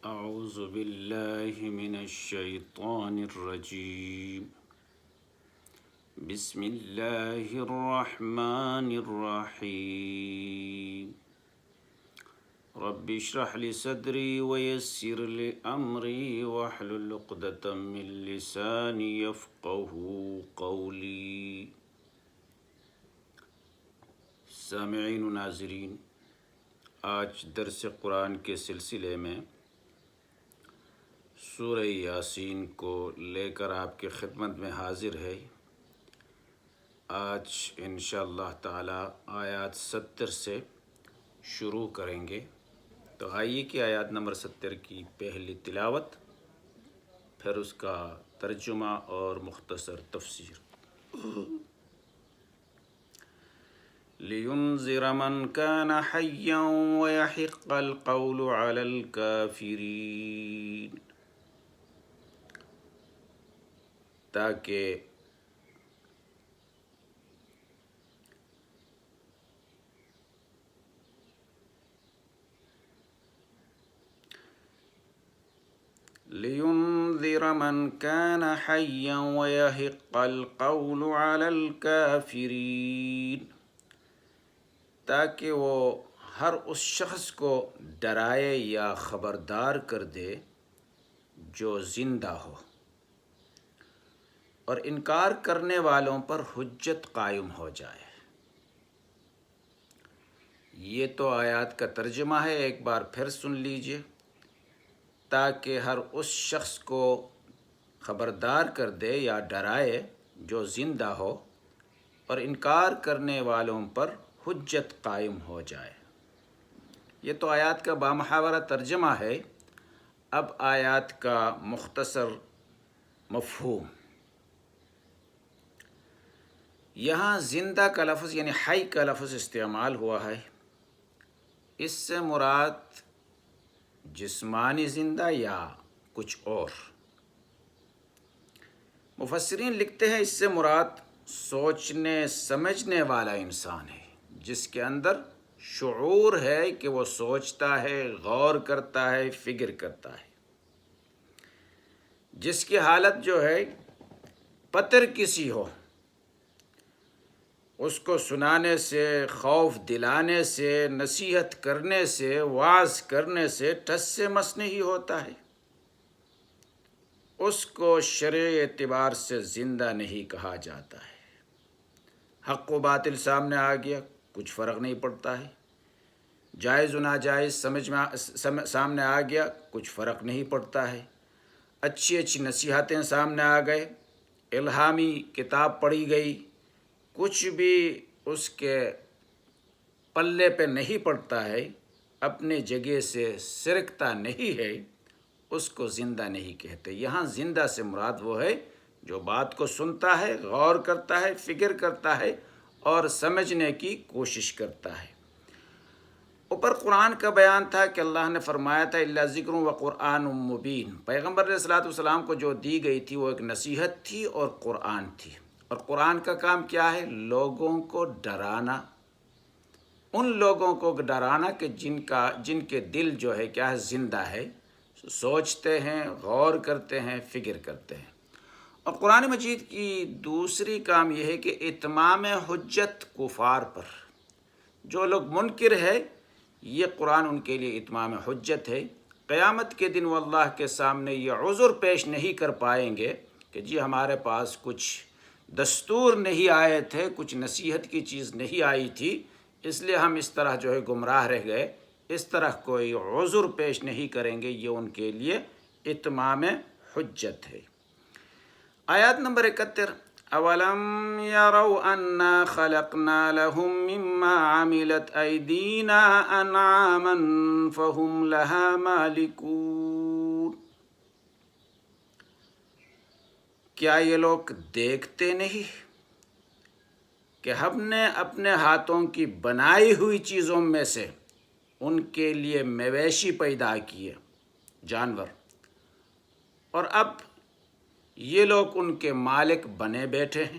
أعوذ بالله من الشيطان الرجيم بسم الله الرحمن الرحيم رب اشرح لي صدري ويسر لي أمري واحلل عقدة من لساني يفقهوا قولي سامعین و ناظرین، آج درس قرآن کے سلسلے میں سورہ یاسین کو لے کر آپ کی خدمت میں حاضر ہے۔ آج انشاءاللہ تعالی آیات 70 سے شروع کریں گے، تو آئیے کہ آیات نمبر 70 کی پہلی تلاوت، پھر اس کا ترجمہ اور مختصر تفسیر۔ لِيُنذِرَ مَنْ كَانَ حَيًّا وَيَحِقَّ الْقَوْلُ عَلَى الْكَافِرِينَ، تاکہ لِيُنذِرَ مَنْ كَانَ حَيًّا وَيَحِقَّ الْقَوْلُ عَلَى الْكَافِرِينَ، تاکہ وہ ہر اس شخص کو ڈرائے یا خبردار کر دے جو زندہ ہو، اور انکار کرنے والوں پر حجت قائم ہو جائے۔ یہ تو آیات کا ترجمہ ہے، ایک بار پھر سن لیجئے۔ تاکہ ہر اس شخص کو خبردار کر دے یا ڈرائے جو زندہ ہو، اور انکار کرنے والوں پر حجت قائم ہو جائے۔ یہ تو آیات کا بامحاورہ ترجمہ ہے۔ اب آیات کا مختصر مفہوم۔ یہاں زندہ کا لفظ یعنی حی کا لفظ استعمال ہوا ہے۔ اس سے مراد جسمانی زندہ یا کچھ اور؟ مفسرین لکھتے ہیں اس سے مراد سوچنے سمجھنے والا انسان ہے، جس کے اندر شعور ہے کہ وہ سوچتا ہے، غور کرتا ہے، فکر کرتا ہے، جس کی حالت جو ہے پتر کسی ہو، اس کو سنانے سے، خوف دلانے سے، نصیحت کرنے سے، واعظ کرنے سے ٹس سے مس نہیں ہوتا ہے، اس کو شرعی اعتبار سے زندہ نہیں کہا جاتا ہے۔ حق و باطل سامنے آ گیا، کچھ فرق نہیں پڑتا ہے۔ جائز و ناجائز سامنے آ گیا، کچھ فرق نہیں پڑتا ہے۔ اچھی اچھی نصیحتیں سامنے آ گئے، الہامی کتاب پڑھی گئی، کچھ بھی اس کے پلے پہ نہیں پڑتا ہے، اپنے جگہ سے سرکتا نہیں ہے، اس کو زندہ نہیں کہتے۔ یہاں زندہ سے مراد وہ ہے جو بات کو سنتا ہے، غور کرتا ہے، فکر کرتا ہے اور سمجھنے کی کوشش کرتا ہے۔ اوپر قرآن کا بیان تھا کہ اللہ نے فرمایا تھا الا ذکر و قرآن مبین۔ پیغمبر علیہ الصلوۃ والسلام کو جو دی گئی تھی وہ ایک نصیحت تھی اور قرآن تھی، اور قرآن کا کام کیا ہے؟ لوگوں کو ڈرانا، ان لوگوں کو ڈرانا کہ جن کے دل جو ہے کیا ہے؟ زندہ ہے، سوچتے ہیں، غور کرتے ہیں، فکر کرتے ہیں۔ اور قرآن مجید کی دوسری کام یہ ہے کہ اتمام حجت کفار پر، جو لوگ منکر ہے، یہ قرآن ان کے لیے اتمام حجت ہے۔ قیامت کے دن وہ اللہ کے سامنے یہ عذر پیش نہیں کر پائیں گے کہ جی ہمارے پاس کچھ دستور نہیں آئے تھے، کچھ نصیحت کی چیز نہیں آئی تھی، اس لیے ہم اس طرح جو ہے گمراہ رہ گئے۔ اس طرح کوئی عذر پیش نہیں کریں گے، یہ ان کے لیے اتمام حجت ہے۔ آیات نمبر 71، اولم یروا انا خلقنا لهم مما عملت ایدینا انعاما فهم لها مالکون، کیا یہ لوگ دیکھتے نہیں کہ ہم نے اپنے ہاتھوں کی بنائی ہوئی چیزوں میں سے ان کے لیے مویشی پیدا کیے، جانور، اور اب یہ لوگ ان کے مالک بنے بیٹھے ہیں۔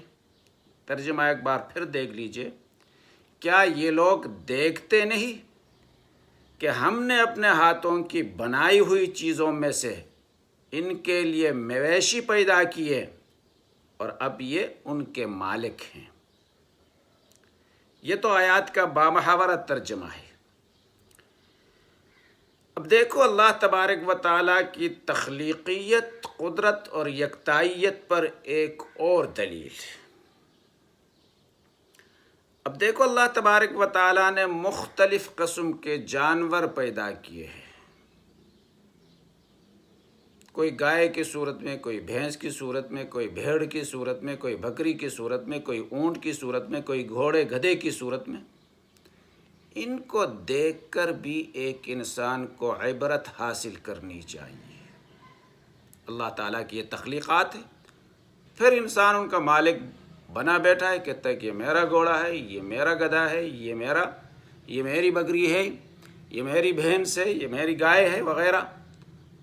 ترجمہ ایک بار پھر دیکھ لیجئے، کیا یہ لوگ دیکھتے نہیں کہ ہم نے اپنے ہاتھوں کی بنائی ہوئی چیزوں میں سے ان کے لیے مویشی پیدا کیے اور اب یہ ان کے مالک ہیں۔ یہ تو آیات کا بامحاورہ ترجمہ ہے۔ اب دیکھو اللہ تبارک و تعالیٰ کی تخلیقیت، قدرت اور یکتائیت پر ایک اور دلیل۔ اب دیکھو اللہ تبارک و تعالیٰ نے مختلف قسم کے جانور پیدا کیے ہیں، کوئی گائے کی صورت میں، کوئی بھینس کی صورت میں، کوئی بھیڑ کی صورت میں، کوئی بکری کی صورت میں، کوئی اونٹ کی صورت میں، کوئی گھوڑے گدھے کی صورت میں۔ ان کو دیکھ کر بھی ایک انسان کو عبرت حاصل کرنی چاہیے۔ اللہ تعالیٰ کی یہ تخلیقات ہے، پھر انسان ان کا مالک بنا بیٹھا ہے، کہتا ہے کہ یہ میرا گھوڑا ہے، یہ میرا گدھا ہے، یہ میری بکری ہے، یہ میری بھینس ہے، یہ میری گائے ہے وغیرہ۔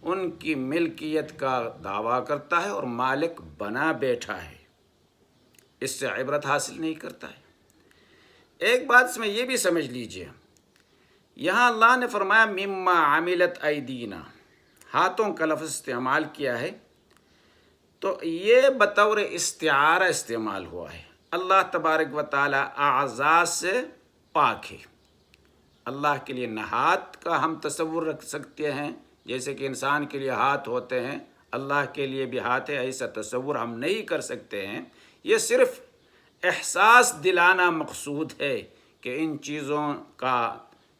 ان کی ملکیت کا دعویٰ کرتا ہے اور مالک بنا بیٹھا ہے، اس سے عبرت حاصل نہیں کرتا ہے۔ ایک بات اس میں یہ بھی سمجھ لیجئے، یہاں اللہ نے فرمایا مما عملت ایدینا، ہاتھوں کا لفظ استعمال کیا ہے، تو یہ بطور استعارہ استعمال ہوا ہے۔ اللہ تبارک و تعالی اعضاء سے پاک ہے۔ اللہ کے لیے نہ ہاتھ کا ہم تصور رکھ سکتے ہیں جیسے کہ انسان کے لیے ہاتھ ہوتے ہیں، اللہ کے لیے بھی ہاتھ ہے، ایسا تصور ہم نہیں کر سکتے ہیں۔ یہ صرف احساس دلانا مقصود ہے کہ ان چیزوں کا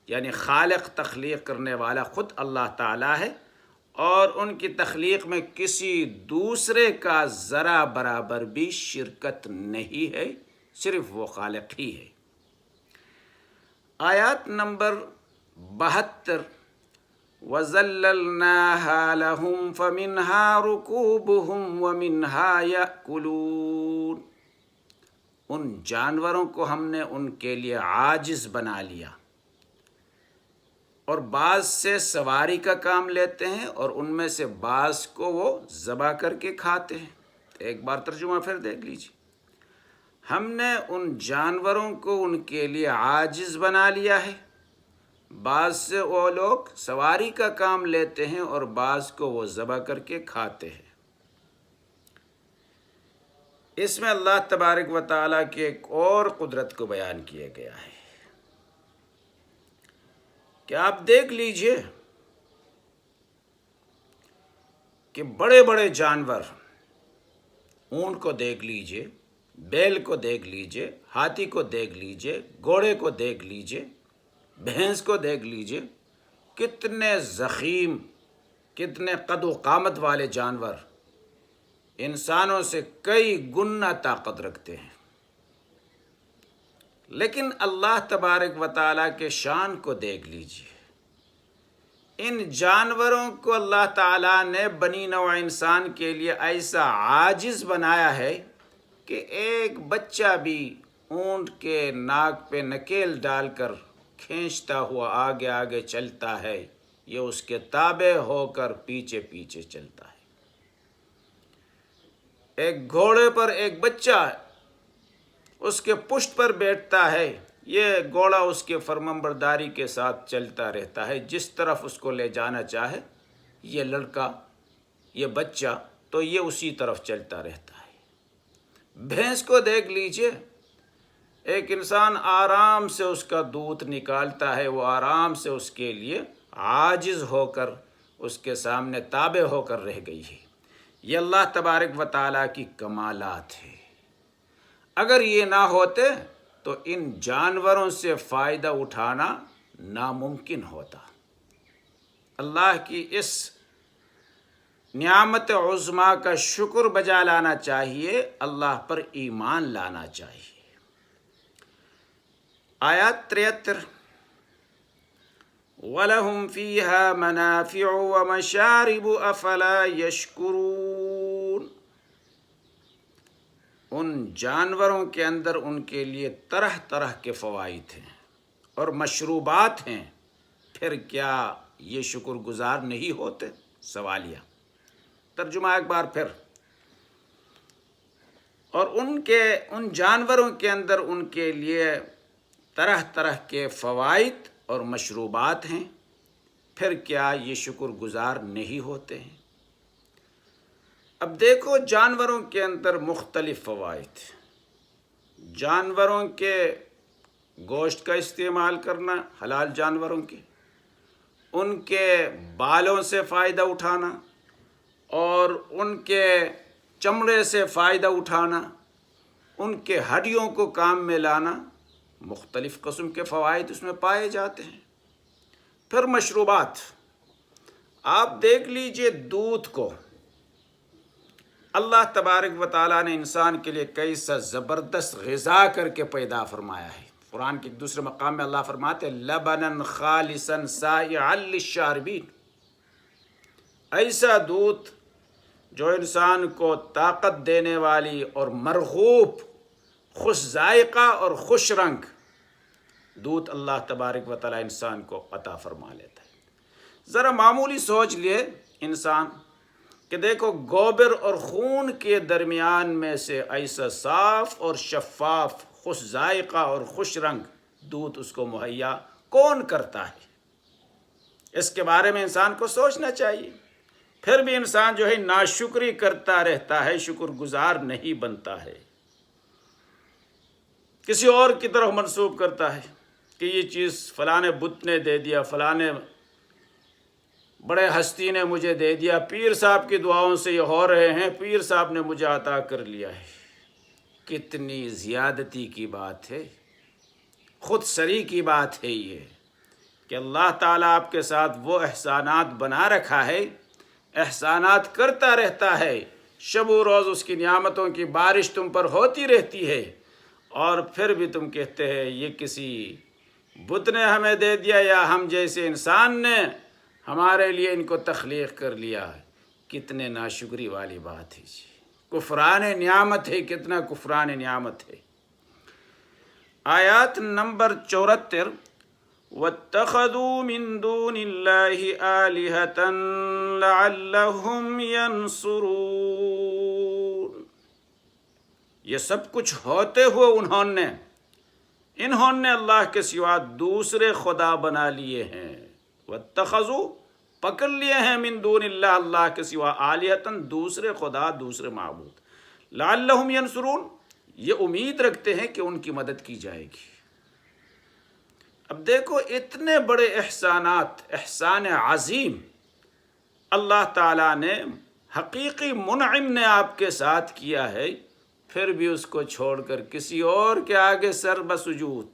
یعنی خالق، تخلیق کرنے والا خود اللہ تعالیٰ ہے، اور ان کی تخلیق میں کسی دوسرے کا ذرا برابر بھی شرکت نہیں ہے، صرف وہ خالق ہی ہے۔ آیات نمبر 72، وَذَلَّلْنَاهَا لَهُمْ فَمِنْهَا رُكُوبُهُمْ وَمِنْهَا يَأْكُلُونَ، ان جانوروں کو ہم نے ان کے لیے عاجز بنا لیا، اور بعض سے سواری کا کام لیتے ہیں اور ان میں سے بعض کو وہ ذبح کر کے کھاتے ہیں۔ ایک بار ترجمہ پھر دیکھ لیجیے، ہم نے ان جانوروں کو ان کے لیے عاجز بنا لیا ہے، بعض سے وہ لوگ سواری کا کام لیتے ہیں اور بعض کو وہ ذبح کر کے کھاتے ہیں۔ اس میں اللہ تبارک و تعالیٰ کی ایک اور قدرت کو بیان کیا گیا ہے کہ آپ دیکھ لیجئے کہ بڑے بڑے جانور، اونٹ کو دیکھ لیجئے، بیل کو دیکھ لیجئے، ہاتھی کو دیکھ لیجئے، گھوڑے کو دیکھ لیجئے، بھینس کو دیکھ لیجئے، کتنے ضخیم، کتنے قد و قامت والے جانور، انسانوں سے کئی گنا طاقت رکھتے ہیں۔ لیکن اللہ تبارک و تعالیٰ کے شان کو دیکھ لیجئے، ان جانوروں کو اللہ تعالیٰ نے بنی نوع انسان کے لیے ایسا عاجز بنایا ہے کہ ایک بچہ بھی اونٹ کے ناک پہ نکیل ڈال کر کھینچتا ہوا آگے آگے چلتا ہے، یہ اس کے تابع ہو کر پیچھے پیچھے چلتا ہے۔ ایک گھوڑے پر ایک بچہ اس کے پشت پر بیٹھتا ہے، یہ گھوڑا اس کے فرمانبرداری کے ساتھ چلتا رہتا ہے، جس طرف اس کو لے جانا چاہے یہ لڑکا، یہ بچہ، تو یہ اسی طرف چلتا رہتا ہے۔ بھینس کو دیکھ لیجئے، ایک انسان آرام سے اس کا دودھ نکالتا ہے، وہ آرام سے اس کے لیے عاجز ہو کر اس کے سامنے تابع ہو کر رہ گئی ہے۔ یہ اللہ تبارک و تعالیٰ کی کمالات ہے۔ اگر یہ نہ ہوتے تو ان جانوروں سے فائدہ اٹھانا ناممکن ہوتا۔ اللہ کی اس نعمت عظمیٰ کا شکر بجا لانا چاہیے، اللہ پر ایمان لانا چاہیے۔ آیات 73، وَلَهُمْ فِيهَا مَنَافِعُ وَمَشَارِبُ أَفَلَا يَشْكُرُونَ، ان جانوروں کے اندر ان کے لیے طرح طرح کے فوائد ہیں اور مشروبات ہیں، پھر کیا یہ شکر گزار نہیں ہوتے؟ سوالیہ ترجمہ ایک بار پھر، اور ان جانوروں کے اندر ان کے لیے طرح طرح کے فوائد اور مشروبات ہیں، پھر کیا یہ شکر گزار نہیں ہوتے ہیں؟ اب دیکھو جانوروں کے اندر مختلف فوائد، جانوروں کے گوشت کا استعمال کرنا، حلال جانوروں کے، ان کے بالوں سے فائدہ اٹھانا اور ان کے چمڑے سے فائدہ اٹھانا، ان کے ہڈیوں کو کام میں لانا، مختلف قسم کے فوائد اس میں پائے جاتے ہیں۔ پھر مشروبات، آپ دیکھ لیجئے دودھ کو اللہ تبارک و تعالیٰ نے انسان کے لیے کیسا زبردست غذا کر کے پیدا فرمایا ہے۔ قرآن کے دوسرے مقام میں اللہ فرماتے ہیں لبنا خالصا سائغا للشاربین، ایسا دودھ جو انسان کو طاقت دینے والی اور مرغوب، خوش ذائقہ اور خوش رنگ دودھ اللہ تبارک و تعالیٰ انسان کو عطا فرما لیتا ہے۔ ذرا معمولی سوچ لیے انسان کہ دیکھو گوبر اور خون کے درمیان میں سے ایسا صاف اور شفاف، خوش ذائقہ اور خوش رنگ دودھ اس کو مہیا کون کرتا ہے؟ اس کے بارے میں انسان کو سوچنا چاہیے۔ پھر بھی انسان جو ہے ناشکری کرتا رہتا ہے، شکر گزار نہیں بنتا ہے، کسی اور کی طرف منسوب کرتا ہے کہ یہ چیز فلاں بت نے دے دیا، فلاں بڑے ہستی نے مجھے دے دیا، پیر صاحب کی دعاؤں سے یہ ہو رہے ہیں، پیر صاحب نے مجھے عطا کر لیا ہے۔ کتنی زیادتی کی بات ہے، خود سری کی بات ہے یہ کہ اللہ تعالیٰ آپ کے ساتھ وہ احسانات بنا رکھا ہے، احسانات کرتا رہتا ہے، شب و روز اس کی نعمتوں کی بارش تم پر ہوتی رہتی ہے، اور پھر بھی تم کہتے ہیں یہ کسی بت نے ہمیں دے دیا یا ہم جیسے انسان نے ہمارے لیے ان کو تخلیق کر لیا ہے۔ کتنے ناشکری والی بات ہے جی، کفران نعمت ہے، کتنا کفران نعمت ہے۔ آیات نمبر 74 وَاتَّخَذُوا مِن دُونِ اللَّهِ آلِهَةً لَعَلَّهُمْ يَنصُرُونَ، یہ سب کچھ ہوتے ہوئے انہوں نے اللہ کے سوا دوسرے خدا بنا لیے ہیں۔ وَاتَّخَذُوا پکڑ لیے ہیں من دون اللہ، اللہ کے سوا، آلِهَةً دوسرے خدا، دوسرے معبود، لعلہم ینصرون، یہ امید رکھتے ہیں کہ ان کی مدد کی جائے گی۔ اب دیکھو اتنے بڑے احسانات، احسان عظیم اللہ تعالیٰ نے، حقیقی منعم نے آپ کے ساتھ کیا ہے، پھر بھی اس کو چھوڑ کر کسی اور کے آگے سر بسجود،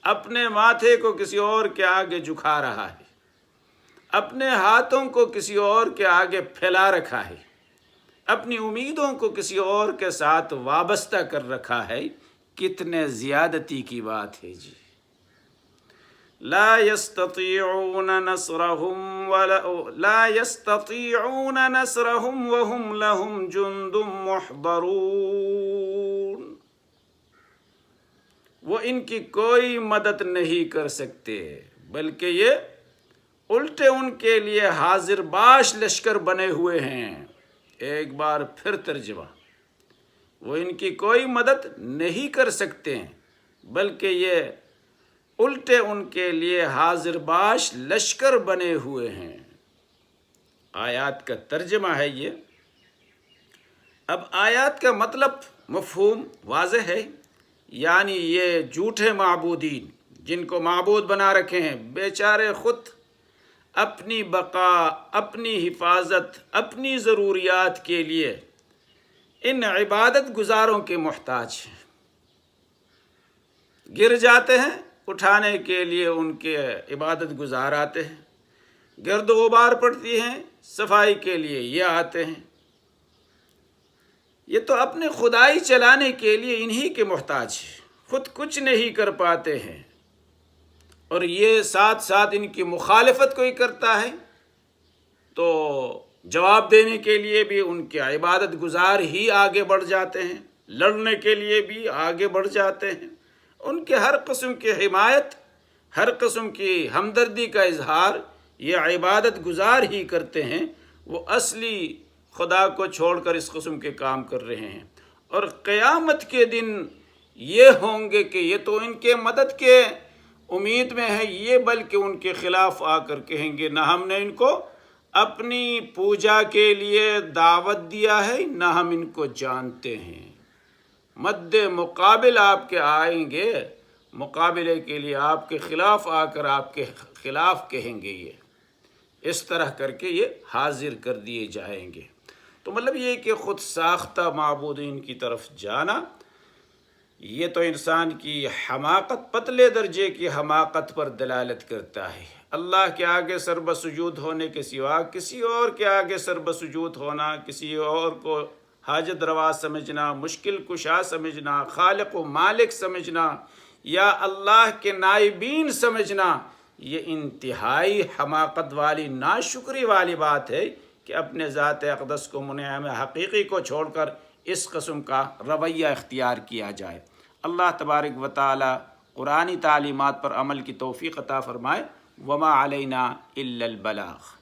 اپنے ماتھے کو کسی اور کے آگے جھکا رہا ہے، اپنے ہاتھوں کو کسی اور کے آگے پھیلا رکھا ہے، اپنی امیدوں کو کسی اور کے ساتھ وابستہ کر رکھا ہے۔ کتنے زیادتی کی بات ہے جی۔ لا يستطيعون نصرهم وهم لهم جند محضرون، وہ ان کی کوئی مدد نہیں کر سکتے، بلکہ یہ الٹے ان کے لیے حاضر باش لشکر بنے ہوئے ہیں۔ ایک بار پھر ترجمہ، وہ ان کی کوئی مدد نہیں کر سکتے بلکہ یہ الٹے ان کے لیے حاضر باش لشکر بنے ہوئے ہیں۔ آیات کا ترجمہ ہے یہ۔ اب آیات کا مطلب مفہوم واضح ہے، یعنی یہ جھوٹے معبودین جن کو معبود بنا رکھے ہیں، بیچارے خود اپنی بقا، اپنی حفاظت، اپنی ضروریات کے لیے ان عبادت گزاروں کے محتاج ہیں۔ گر جاتے ہیں، اٹھانے کے لیے ان کے عبادت گزار آتے ہیں، گرد و غبار پڑتی ہیں، صفائی کے لیے یہ آتے ہیں۔ یہ تو اپنے خدائی چلانے کے لیے انہی کے محتاج ہیں، خود کچھ نہیں کر پاتے ہیں، اور یہ ساتھ ساتھ ان کی مخالفت کوئی کرتا ہے تو جواب دینے کے لیے بھی ان کے عبادت گزار ہی آگے بڑھ جاتے ہیں، لڑنے کے لیے بھی آگے بڑھ جاتے ہیں، ان کے ہر قسم کی حمایت، ہر قسم کی ہمدردی کا اظہار یہ عبادت گزار ہی کرتے ہیں۔ وہ اصلی خدا کو چھوڑ کر اس قسم کے کام کر رہے ہیں، اور قیامت کے دن یہ ہوں گے کہ یہ تو ان کے مدد کے امید میں ہیں یہ بلکہ ان کے خلاف آ کر کہیں گے نہ ہم نے ان کو اپنی پوجا کے لیے دعوت دیا ہے نہ ہم ان کو جانتے ہیں۔ مد مقابل آپ کے آئیں گے، مقابلے کے لیے آپ کے خلاف آ کر آپ کے خلاف کہیں گے، یہ اس طرح کر کے یہ حاضر کر دیے جائیں گے۔ تو مطلب یہ کہ خود ساختہ معبودین کی طرف جانا، یہ تو انسان کی حماقت، پتلے درجے کی حماقت پر دلالت کرتا ہے۔ اللہ کے آگے سر بسجود ہونے کے سوا کسی اور کے آگے سر بسجود ہونا، کسی اور کو حاجت روا سمجھنا، مشکل کشا سمجھنا، خالق و مالک سمجھنا یا اللہ کے نائبین سمجھنا، یہ انتہائی حماقت والی، ناشکری والی بات ہے کہ اپنے ذات اقدس کو، منعم حقیقی کو چھوڑ کر اس قسم کا رویہ اختیار کیا جائے۔ اللہ تبارک و تعالی قرآنی تعلیمات پر عمل کی توفیق عطا فرمائے۔ وما علینا الا البلاغ۔